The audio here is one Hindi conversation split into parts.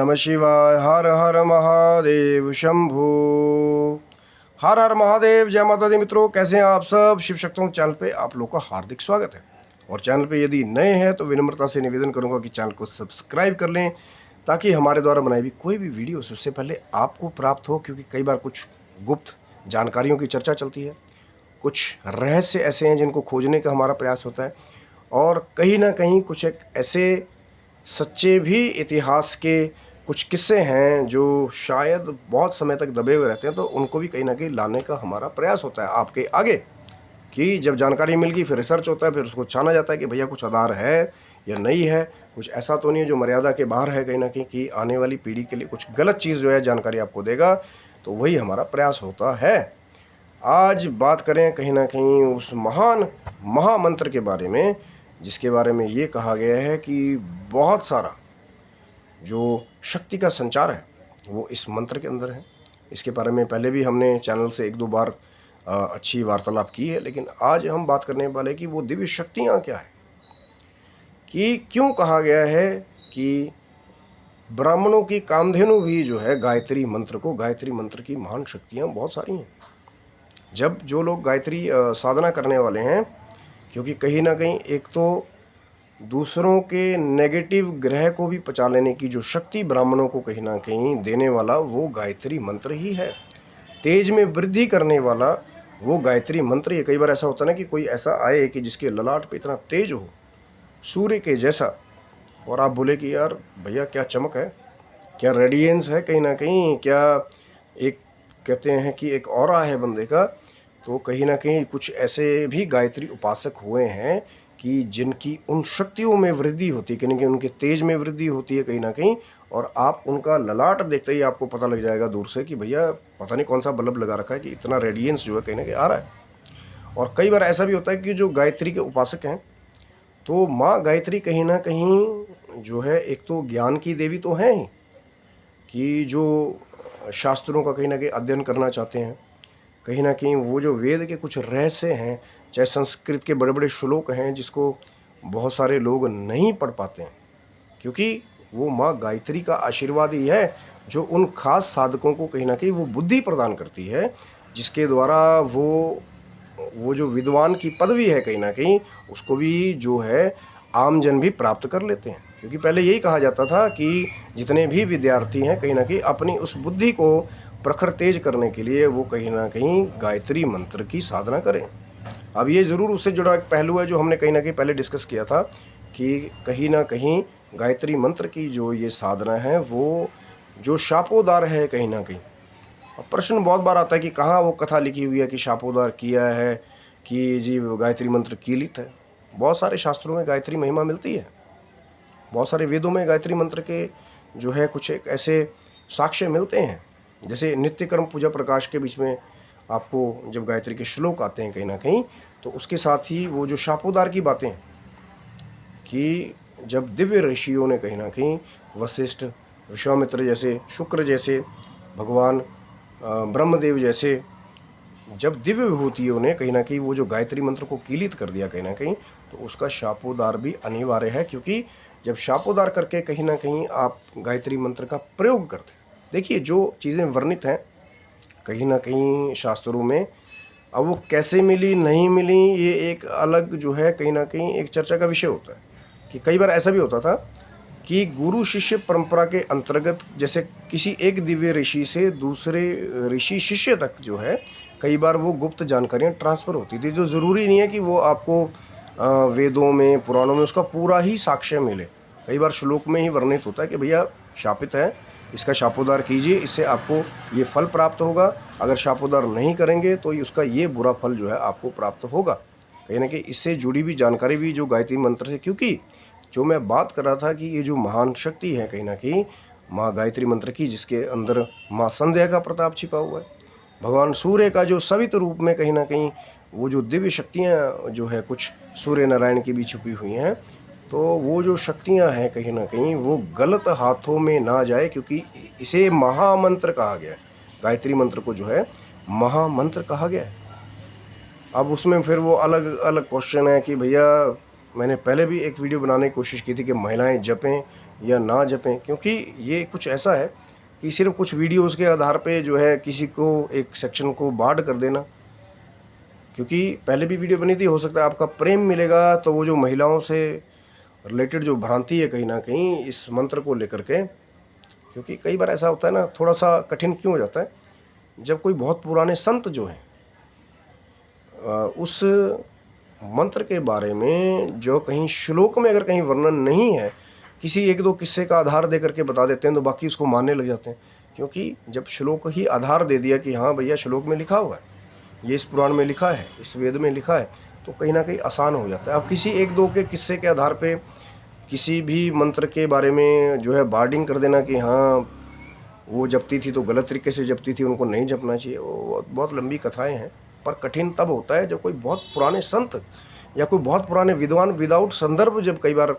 नमः शिवाय। हर हर महादेव शंभू। हर हर महादेव। जय माता दी। मित्रों, कैसे हैं आप सब? शिव शक्तों चैनल पे आप लोग का हार्दिक स्वागत है। और चैनल पे यदि नए हैं तो विनम्रता से निवेदन करूंगा कि चैनल को सब्सक्राइब कर लें, ताकि हमारे द्वारा बनाई हुई कोई भी वीडियो सबसे पहले आपको प्राप्त हो। क्योंकि कई बार कुछ गुप्त जानकारियों की चर्चा चलती है, कुछ रहस्य ऐसे हैं जिनको खोजने का हमारा प्रयास होता है, और कहीं ना कहीं कुछ एक ऐसे सच्चे भी इतिहास के कुछ किस्से हैं जो शायद बहुत समय तक दबे हुए रहते हैं, तो उनको भी कहीं ना कहीं लाने का हमारा प्रयास होता है आपके आगे। कि जब जानकारी मिल गई फिर रिसर्च होता है, फिर उसको छाना जाता है कि भैया कुछ आधार है या नहीं है, कुछ ऐसा तो नहीं है जो मर्यादा के बाहर है कहीं ना कहीं, कि आने वाली पीढ़ी के लिए कुछ गलत चीज़ जो है जानकारी आपको देगा। तो वही हमारा प्रयास होता है। आज बात करें कहीं ना कहीं उस महान महामंत्र के बारे में, जिसके बारे में ये कहा गया है कि बहुत सारा जो शक्ति का संचार है वो इस मंत्र के अंदर है। इसके बारे में पहले भी हमने चैनल से एक दो बार अच्छी वार्तालाप की है, लेकिन आज हम बात करने वाले कि वो दिव्य शक्तियाँ क्या है, कि क्यों कहा गया है कि ब्राह्मणों की कामधेनु भी जो है गायत्री मंत्र की महान शक्तियाँ बहुत सारी हैं। जब जो लोग गायत्री साधना करने वाले हैं, क्योंकि कहीं ना कहीं एक तो दूसरों के नेगेटिव ग्रह को भी पचा लेने की जो शक्ति ब्राह्मणों को कहीं ना कहीं देने वाला वो गायत्री मंत्र ही है। तेज में वृद्धि करने वाला वो गायत्री मंत्र ही। कई बार ऐसा होता है ना कि कोई ऐसा आए कि जिसके ललाट पे इतना तेज हो, सूर्य के जैसा, और आप बोले कि यार भैया क्या चमक है, क्या रेडियंस है, कहीं ना कहीं क्या एक कहते हैं कि एक ऑरा है बंदे का। तो कहीं ना कहीं कुछ ऐसे भी गायत्री उपासक हुए हैं कि जिनकी उन शक्तियों में वृद्धि होती है, कहीं ना कहीं उनके तेज में वृद्धि होती है कहीं ना कहीं, और आप उनका ललाट देखते ही आपको पता लग जाएगा दूर से कि भैया पता नहीं कौन सा बल्ब लगा रखा है कि इतना रेडियंस जो है कहीं ना कहीं आ रहा है। और कई बार ऐसा भी होता है कि जो गायत्री के उपासक हैं, तो माँ गायत्री कहीं ना कहीं जो है एक तो ज्ञान की देवी तो हैं ही, कि जो शास्त्रों का कहीं ना कहीं अध्ययन करना चाहते हैं, कहीं ना कहीं वो जो वेद के कुछ रहस्य हैं, चाहे संस्कृत के बड़े बड़े श्लोक हैं जिसको बहुत सारे लोग नहीं पढ़ पाते हैं, क्योंकि वो माँ गायत्री का आशीर्वाद ही है जो उन खास साधकों को कहीं ना कहीं वो बुद्धि प्रदान करती है, जिसके द्वारा वो जो विद्वान की पदवी है कहीं ना कहीं उसको भी जो है आम जन भी प्राप्त कर लेते हैं। क्योंकि पहले यही कहा जाता था कि जितने भी विद्यार्थी हैं कहीं ना कहीं अपनी उस बुद्धि को प्रखर तेज करने के लिए वो कहीं ना कहीं गायत्री मंत्र की साधना करें। अब ये ज़रूर उससे जुड़ा एक पहलू है जो हमने कहीं ना कहीं पहले डिस्कस किया था, कि कहीं ना कहीं गायत्री मंत्र की जो ये साधना है वो जो शापोदार है कहीं ना कहीं। अब प्रश्न बहुत बार आता है कि कहाँ वो कथा लिखी हुई है कि शापोदार किया है, कि जी गायत्री मंत्र कीलित है। बहुत सारे शास्त्रों में गायत्री महिमा मिलती है, बहुत सारे वेदों में गायत्री मंत्र के जो है कुछ एक ऐसे साक्ष्य मिलते हैं। जैसे नित्य कर्म पूजा प्रकाश के बीच में आपको जब गायत्री के श्लोक आते हैं कहीं ना कहीं, तो उसके साथ ही वो जो शापोदार की बातें, कि जब दिव्य ऋषियों ने कहीं ना कहीं वशिष्ठ, विश्वामित्र जैसे, शुक्र जैसे, भगवान ब्रह्मदेव जैसे जब दिव्य विभूतियों ने कहीं ना कहीं वो जो गायत्री मंत्र को कीलित कर दिया कहीं ना कहीं, तो उसका शापोदार भी अनिवार्य है। क्योंकि जब शापोदार करके कहीं ना कहीं आप गायत्री मंत्र का प्रयोग करते हैं, देखिए जो चीज़ें वर्णित हैं कहीं ना कहीं शास्त्रों में, अब वो कैसे मिली नहीं मिली ये एक अलग जो है कहीं ना कहीं एक चर्चा का विषय होता है। कि कई बार ऐसा भी होता था कि गुरु शिष्य परंपरा के अंतर्गत जैसे किसी एक दिव्य ऋषि से दूसरे ऋषि शिष्य तक जो है कई बार वो गुप्त जानकारियाँ ट्रांसफ़र होती थी, जो ज़रूरी नहीं है कि वो आपको वेदों में पुराणों में उसका पूरा ही साक्ष्य मिले। कई बार श्लोक में ही वर्णित होता है कि भैया शापित है, इसका शापोदार कीजिए, इससे आपको ये फल प्राप्त होगा, अगर शापोदार नहीं करेंगे तो उसका ये बुरा फल जो है आपको प्राप्त होगा। कहीं ना कहीं इससे जुड़ी भी जानकारी भी जो गायत्री मंत्र से, क्योंकि जो मैं बात कर रहा था कि ये जो महान शक्ति है कहीं ना कहीं माँ गायत्री मंत्र की, जिसके अंदर माँ संध्या का प्रताप छिपा हुआ है, भगवान सूर्य का जो सवित रूप में कहीं ना कहीं वो जो दिव्य शक्तियाँ जो है कुछ सूर्य नारायण की भी छुपी हुई हैं, तो वो जो शक्तियाँ हैं कहीं ना कहीं वो गलत हाथों में ना जाए, क्योंकि इसे महामंत्र कहा गया है। गायत्री मंत्र को जो है महामंत्र कहा गया है। अब उसमें फिर वो अलग अलग क्वेश्चन है कि भैया मैंने पहले भी एक वीडियो बनाने की कोशिश की थी कि महिलाएं जपें या ना जपें, क्योंकि ये कुछ ऐसा है कि सिर्फ कुछ वीडियोज़ के आधार पे जो है किसी को एक सेक्शन को बांट कर देना, क्योंकि पहले भी वीडियो बनी थी, हो सकता है आपका प्रेम मिलेगा, तो वो जो महिलाओं से रिलेटेड जो भ्रांति है कहीं ना कहीं इस मंत्र को लेकर के, क्योंकि कई बार ऐसा होता है ना, थोड़ा सा कठिन क्यों हो जाता है, जब कोई बहुत पुराने संत जो हैं उस मंत्र के बारे में जो कहीं श्लोक में अगर कहीं वर्णन नहीं है, किसी एक दो किस्से का आधार दे करके बता देते हैं, तो बाकी उसको मानने लग जाते हैं। क्योंकि जब श्लोक ही आधार दे दिया कि हाँ भैया श्लोक में लिखा हुआ है, ये इस पुराण में लिखा है, इस वेद में लिखा है, तो कहीं ना कहीं आसान हो जाता है। अब किसी एक दो के किस्से के आधार पे किसी भी मंत्र के बारे में जो है बार्डिंग कर देना कि हाँ वो जपती थी तो गलत तरीके से जपती थी, उनको नहीं जपना चाहिए, वो बहुत लंबी कथाएं हैं। पर कठिन तब होता है जब कोई बहुत पुराने संत या कोई बहुत पुराने विद्वान विदाउट संदर्भ जब कई बार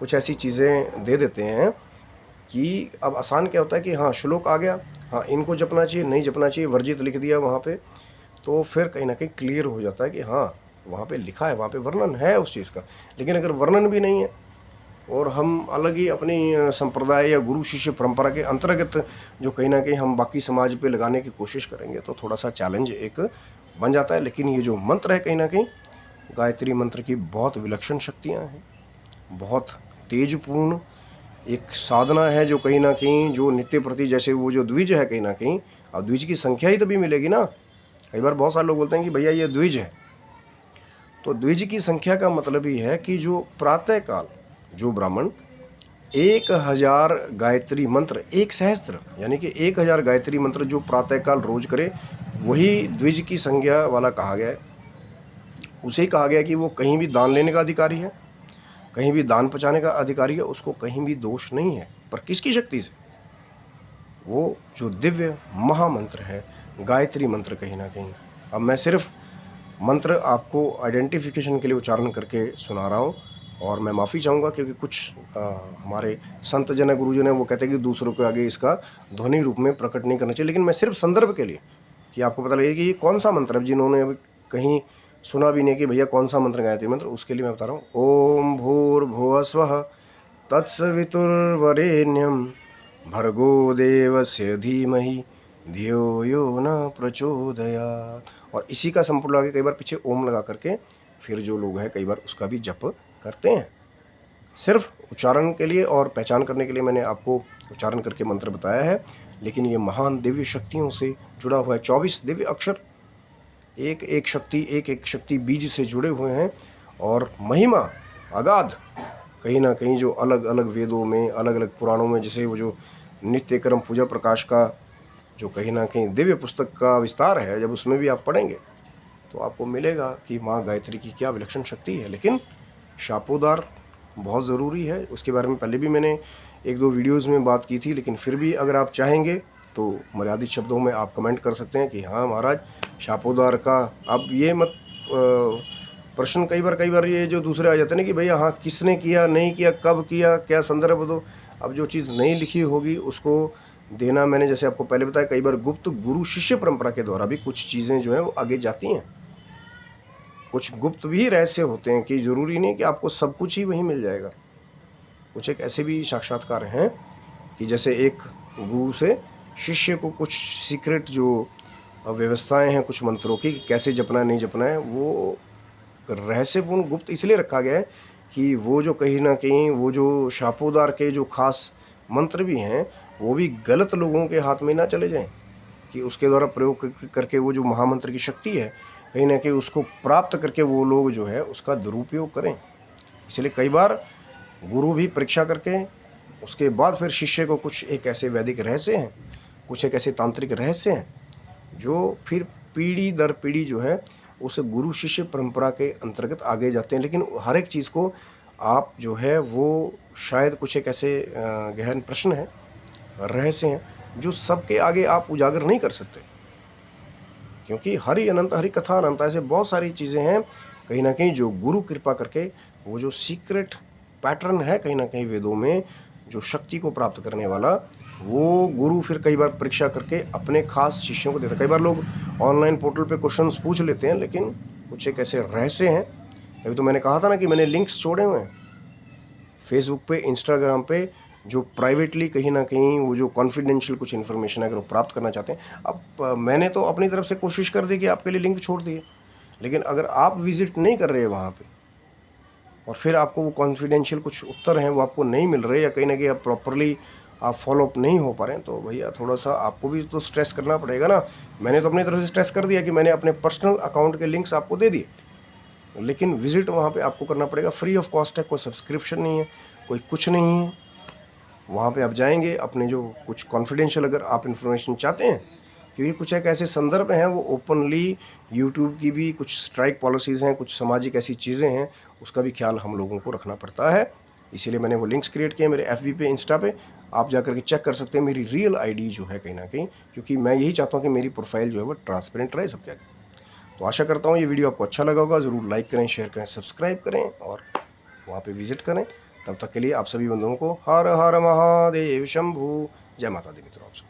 कुछ ऐसी चीज़ें दे देते हैं कि अब आसान क्या होता है कि हाँ श्लोक आ गया, हाँ इनको जपना चाहिए, नहीं जपना चाहिए, वर्जित लिख दिया वहाँ पे, तो फिर कहीं ना कहीं क्लियर हो जाता है कि हाँ वहाँ पे लिखा है, वहाँ पे वर्णन है उस चीज़ का। लेकिन अगर वर्णन भी नहीं है और हम अलग ही अपनी संप्रदाय या गुरु शिष्य परंपरा के अंतर्गत जो कहीं ना कहीं हम बाकी समाज पे लगाने की कोशिश करेंगे, तो थोड़ा सा चैलेंज एक बन जाता है। लेकिन ये जो मंत्र है कहीं ना कहीं गायत्री मंत्र की बहुत विलक्षण शक्तियाँ हैं, बहुत तेजपूर्ण एक साधना है, जो कहीं ना कहीं जो नित्य प्रति, जैसे वो जो द्विज है कहीं ना कहीं, अब द्विज की संख्या ही तभी मिलेगी ना। कई बार बहुत सारे लोग बोलते हैं कि भैया ये द्विज है, तो द्विज की संख्या का मतलब ही है कि जो प्रातःकाल जो ब्राह्मण 1000 गायत्री मंत्र, 1 सहस्त्र यानी कि 1000 गायत्री मंत्र जो प्रातःकाल रोज करे, वही द्विज की संज्ञा वाला कहा गया है। उसे ही कहा गया कि वो कहीं भी दान लेने का अधिकारी है, कहीं भी दान पहुँचाने का अधिकारी है, उसको कहीं भी दोष नहीं है। पर किसकी शक्ति से? वो जो दिव्य महामंत्र है गायत्री मंत्र कहीं ना कहीं। अब मैं सिर्फ मंत्र आपको आइडेंटिफिकेशन के लिए उच्चारण करके सुना रहा हूँ, और मैं माफ़ी चाहूँगा क्योंकि कुछ हमारे संत जन गुरुजन हैं वो कहते हैं कि दूसरों के आगे इसका ध्वनि रूप में प्रकट नहीं करना चाहिए। लेकिन मैं सिर्फ संदर्भ के लिए कि आपको पता लगे कि ये कौन सा मंत्र है, जिन्होंने अभी कहीं सुना भी नहीं कि भैया कौन सा मंत्र गायत्री मंत्र, उसके लिए मैं बता रहा हूँ। ओम भूर्भुवः स्वः तत्सवितुर्वरेण्यं भर्गो देवस्य धीमहि धियो यो न प्रचोदयात्। और इसी का संपूर्ण आगे कई बार पीछे ओम लगा करके फिर जो लोग हैं कई बार उसका भी जप करते हैं। सिर्फ उच्चारण के लिए और पहचान करने के लिए मैंने आपको उच्चारण करके मंत्र बताया है, लेकिन ये महान दिव्य शक्तियों से जुड़ा हुआ है। 24 दिव्य अक्षर एक एक शक्ति बीज से जुड़े हुए हैं, और महिमा अगाध कहीं ना कहीं जो अलग अलग वेदों में, अलग अलग पुराणों में, जैसे वो जो नित्य कर्म पूजा प्रकाश का जो कहीं ना कहीं दिव्य पुस्तक का विस्तार है, जब उसमें भी आप पढ़ेंगे तो आपको मिलेगा कि माँ गायत्री की क्या विलक्षण शक्ति है। लेकिन शापोदार बहुत ज़रूरी है, उसके बारे में पहले भी मैंने 1-2 वीडियोज़ में बात की थी। लेकिन फिर भी अगर आप चाहेंगे तो मर्यादित शब्दों में आप कमेंट कर सकते हैं कि हाँ महाराज शापोदार का, अब ये मत प्रश्न कई बार ये जो दूसरे आ जाते हैं ना कि भैया हाँ किसने किया, नहीं किया, कब किया, क्या संदर्भ दो। अब जो चीज़ नहीं लिखी होगी उसको देना, मैंने जैसे आपको पहले बताया, कई बार गुप्त गुरु शिष्य परंपरा के द्वारा भी कुछ चीज़ें जो हैं वो आगे जाती हैं। कुछ गुप्त भी रहस्य होते हैं कि ज़रूरी नहीं कि आपको सब कुछ ही वहीं मिल जाएगा। कुछ एक ऐसे भी साक्षात्कार हैं कि जैसे एक गुरु से शिष्य को कुछ सीक्रेट जो व्यवस्थाएं हैं कुछ मंत्रों की, कैसे जपना है नहीं जपना है, वो रहस्यपूर्ण गुप्त इसलिए रखा गया है कि वो जो कहीं ना कहीं वो जो शापोदार के जो खास मंत्र भी हैं वो भी गलत लोगों के हाथ में ना चले जाएं, कि उसके द्वारा प्रयोग करके वो जो महामंत्र की शक्ति है कहीं ना कहीं उसको प्राप्त करके वो लोग जो है उसका दुरुपयोग करें। इसलिए कई बार गुरु भी परीक्षा करके उसके बाद फिर शिष्य को कुछ एक ऐसे वैदिक रहस्य हैं, कुछ एक ऐसे तांत्रिक रहस्य हैं जो फिर पीढ़ी दर पीढ़ी जो है उस गुरु शिष्य परंपरा के अंतर्गत आगे जाते हैं। लेकिन हर एक चीज़ को आप जो है वो शायद कुछ एक ऐसे गहन प्रश्न हैं, रहस्य हैं जो सबके आगे आप उजागर नहीं कर सकते, क्योंकि हरि अनंत, हरि कथा अनंत, ऐसे बहुत सारी चीज़ें हैं कहीं ना कहीं जो गुरु कृपा करके वो जो सीक्रेट पैटर्न है कहीं ना कहीं वेदों में जो शक्ति को प्राप्त करने वाला, वो गुरु फिर कई बार परीक्षा करके अपने खास शिष्यों को देता है। कई बार लोग ऑनलाइन पोर्टल पे क्वेश्चंस पूछ लेते हैं, लेकिन कुछ एक ऐसे रहस्य हैं। अभी तो मैंने कहा था ना कि मैंने लिंक्स छोड़े हुए हैं फेसबुक पे, इंस्टाग्राम पे, जो प्राइवेटली कहीं ना कहीं वो जो कॉन्फिडेंशियल कुछ इन्फॉर्मेशन अगर वो प्राप्त करना चाहते हैं। अब मैंने तो अपनी तरफ से कोशिश कर दी कि आपके लिए लिंक छोड़ दिए, लेकिन अगर आप विजिट नहीं कर रहे हैं वहाँ पे और फिर आपको वो कॉन्फिडेंशियल कुछ उत्तर हैं वो आपको नहीं मिल रहे, या कहीं ना कहीं आप प्रॉपरली आप फॉलोअप नहीं हो पा रहे हैं, तो भैया थोड़ा सा आपको भी तो स्ट्रेस करना पड़ेगा ना। मैंने तो अपनी तरफ से स्ट्रेस कर दिया कि मैंने अपने पर्सनल अकाउंट के लिंक्स आपको दे दिए, लेकिन विजिट वहाँ पे आपको करना पड़ेगा, फ्री ऑफ कॉस्ट है, कोई सब्सक्रिप्शन नहीं है, कोई कुछ नहीं है। वहाँ पे आप जाएंगे, अपने जो कुछ कॉन्फिडेंशियल अगर आप इन्फॉर्मेशन चाहते हैं, क्योंकि कुछ एक ऐसे संदर्भ हैं वो ओपनली यूट्यूब की भी कुछ स्ट्राइक पॉलिसीज़ हैं, कुछ सामाजिक ऐसी चीज़ें हैं, उसका भी ख्याल हम लोगों को रखना पड़ता है। इसीलिए मैंने वो लिंक्स क्रिएट किए मेरे FB पे, इंस्टा पे। आप जा करके चेक कर सकते हैं मेरी रियल ID जो है कहीं ना कहीं, क्योंकि मैं यही चाहता हूँ कि मेरी प्रोफाइल जो है वो ट्रांसपेरेंट रहे सबके आगे। तो आशा करता हूँ ये वीडियो आपको अच्छा लगा होगा। ज़रूर लाइक करें, शेयर करें, सब्सक्राइब करें और वहाँ पे विजिट करें। तब तक के लिए आप सभी बंधुओं को हर हर महादेव शंभू। जय माता दी मित्रों। आप सब